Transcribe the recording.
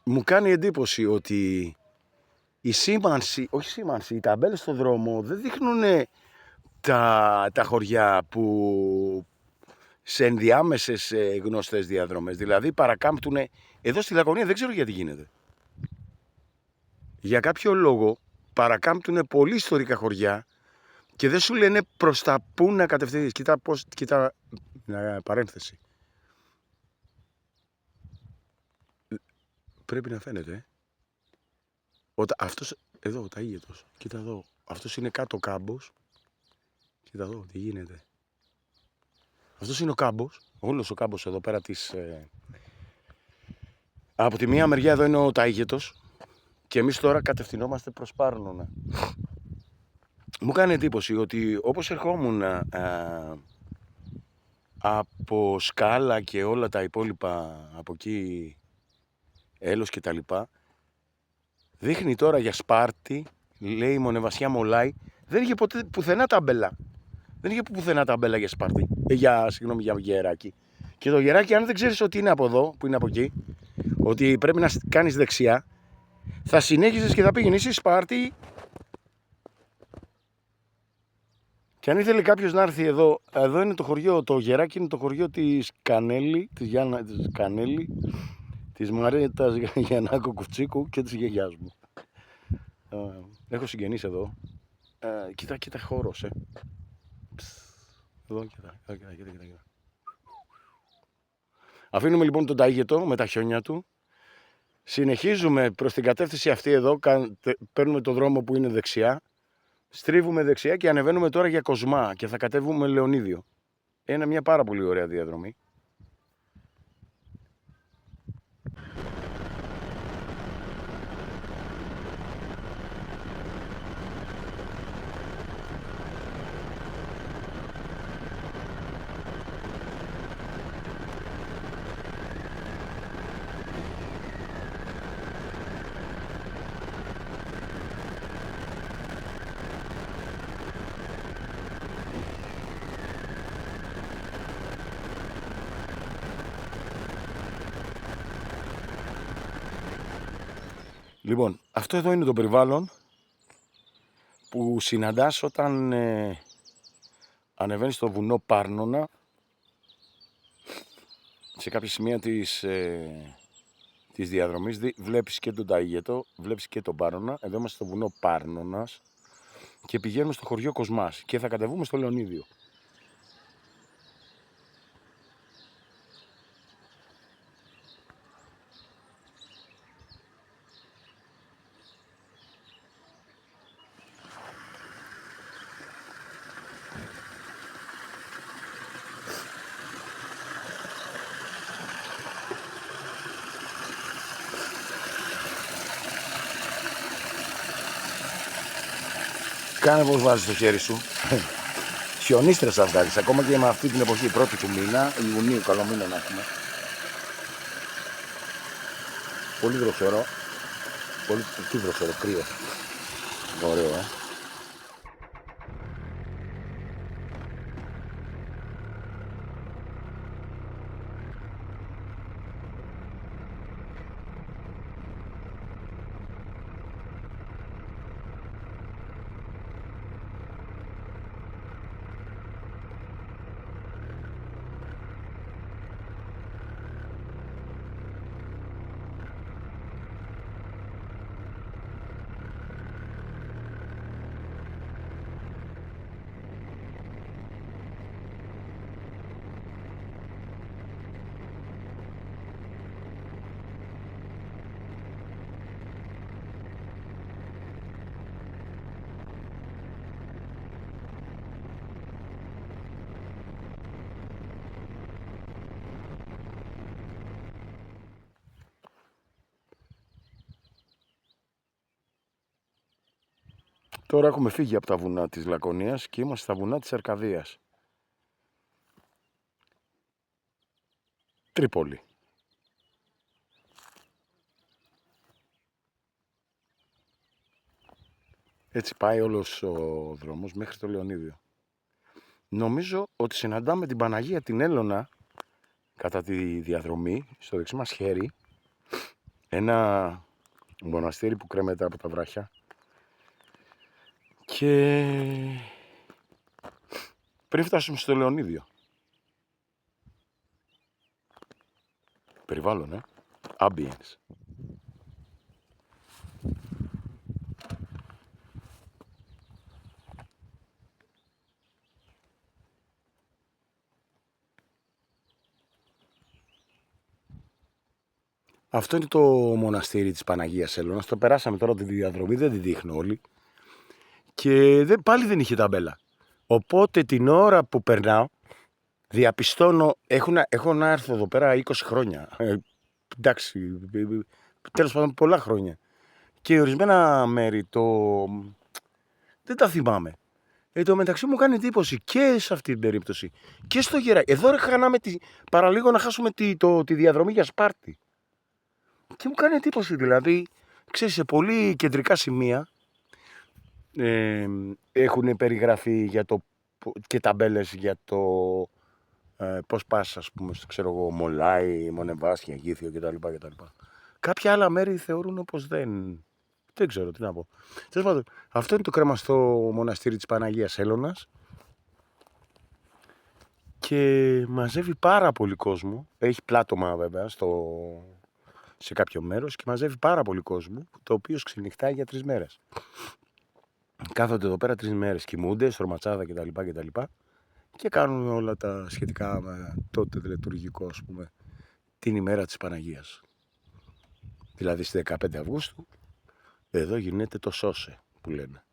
μου κάνει εντύπωση ότι η σήμανση, όχι σήμανση, οι ταμπέλες στον δρόμο δεν δείχνουν τα χωριά που σε ενδιάμεσες γνωστές διαδρομές. Δηλαδή παρακάμπτουν, εδώ στη Λακωνία δεν ξέρω γιατί γίνεται. Για κάποιο λόγο παρακάμπτουν πολύ ιστορικά χωριά και δεν σου λένε προς τα πού να κατευθυνθείς. Κοίτα, παρένθεση. Πρέπει να φαίνεται. Αυτός, εδώ, ο Ταΐγετος. Κοίτα εδώ. Αυτός είναι κάτω κάμπος. Κοίτα εδώ, τι γίνεται. Αυτός είναι ο κάμπος. Όλος ο κάμπος εδώ πέρα της... Από τη μία μεριά εδώ είναι ο Ταΐγετος. Και εμείς τώρα κατευθυνόμαστε προς Πάρνονα. Μου κάνει εντύπωση ότι όπως ερχόμουν από Σκάλα και όλα τα υπόλοιπα από εκεί, Έλος και τα λοιπά, δείχνει τώρα για Σπάρτη, λέει Μονεβασιά Μολάη, δεν είχε ποτέ πουθενά ταμπέλα. Δεν είχε πουθενά ταμπέλα για Σπάρτη, για Γεράκι. Και το Γεράκι, αν δεν ξέρεις ότι είναι από εδώ, που είναι από εκεί, ότι πρέπει να κάνεις δεξιά, θα συνέχιζες και θα πήγαινες στη Σπάρτη. Και αν ήθελε κάποιος να έρθει εδώ, εδώ είναι το χωριό, το Γεράκι είναι το χωριό της Κανέλη, της Κανέλη, της Μαρίτας Γιαννάκου Κουτσίκου και της γιαγιάς μου. Έχω συγγενείς εδώ. Κοίτα χώρος, Εδώ, κοίτα. Αφήνουμε λοιπόν τον Ταΐγετο με τα χιόνια του. Συνεχίζουμε προς την κατεύθυνση αυτή εδώ, παίρνουμε το δρόμο που είναι δεξιά. Στρίβουμε δεξιά και ανεβαίνουμε τώρα για Κοσμά και θα κατέβουμε Λεωνίδιο. Είναι μια πάρα πολύ ωραία διαδρομή. Λοιπόν, αυτό εδώ είναι το περιβάλλον που συναντάς όταν ανεβαίνεις στο βουνό Πάρνονα. Σε κάποια σημεία της διαδρομής βλέπεις και τον Ταΐγετο, βλέπεις και τον Πάρνονα. Εδώ είμαστε στο βουνό Πάρνονας και πηγαίνουμε στο χωριό Κοσμάς και θα κατεβούμε στο Λεωνίδιο. Κάνε πως βάζεις το χέρι σου. Χιονίστρες θα βγάλεις, ακόμα και με αυτή την εποχή, πρώτη του μήνα, Ιουνίου, καλό μήνα να έχουμε. Πολύ δροσερό. Πολύ δροσερό, κρύο. Ωραίο, Τώρα έχουμε φύγει από τα βουνά της Λακωνίας και είμαστε στα βουνά της Αρκαδίας. Τρίπολη. Έτσι πάει όλος ο δρόμος μέχρι το Λεωνίδιο. Νομίζω ότι συναντάμε την Παναγία την Έλωνα κατά τη διαδρομή, στο δεξί μας χέρι. ένα μοναστήρι που κρέμεται από τα βράχια και πριν φτάσουμε στο Λεωνίδιο. Περιβάλλον, ambience. Αυτό είναι το μοναστήρι της Παναγίας Έλωνας. Το περάσαμε τώρα τη διαδρομή, δεν τη δείχνω όλη. Και πάλι δεν είχε ταμπέλα. Οπότε την ώρα που περνάω, διαπιστώνω, έχω να έρθω εδώ πέρα 20 χρόνια. Εντάξει, τέλος πάντων πολλά χρόνια. Και ορισμένα μέρη δεν τα θυμάμαι. Εν τω μεταξύ μου κάνει εντύπωση και σε αυτή την περίπτωση και στο Γεράκι. Εδώ χάναμε παραλίγο να χάσουμε τη διαδρομή για Σπάρτη. Και μου κάνει εντύπωση, δηλαδή, ξέρεις, σε πολύ κεντρικά σημεία έχουν περιγραφεί και ταμπέλες για το πώς πας, ας πούμε, ξέρω εγώ, Μολάι, Μονεβάσια, Γήθιο κτλ. Κάποια άλλα μέρη θεωρούν πως δεν ξέρω τι να πω. Τέλος πάντων, αυτό είναι το κρεμαστό μοναστήρι της Παναγίας Έλωνας και μαζεύει πάρα πολύ κόσμο. Έχει πλάτωμα βέβαια σε κάποιο μέρος και μαζεύει πάρα πολύ κόσμο, το οποίο ξενυχτάει για 3 μέρες. Κάθονται εδώ πέρα 3 μέρες, κοιμούνται, στρωματσάδα κτλ. Και κάνουν όλα τα σχετικά με τότε λειτουργικό, ας πούμε, την ημέρα της Παναγίας. Δηλαδή στις 15 Αυγούστου, εδώ γίνεται το σώσε που λένε.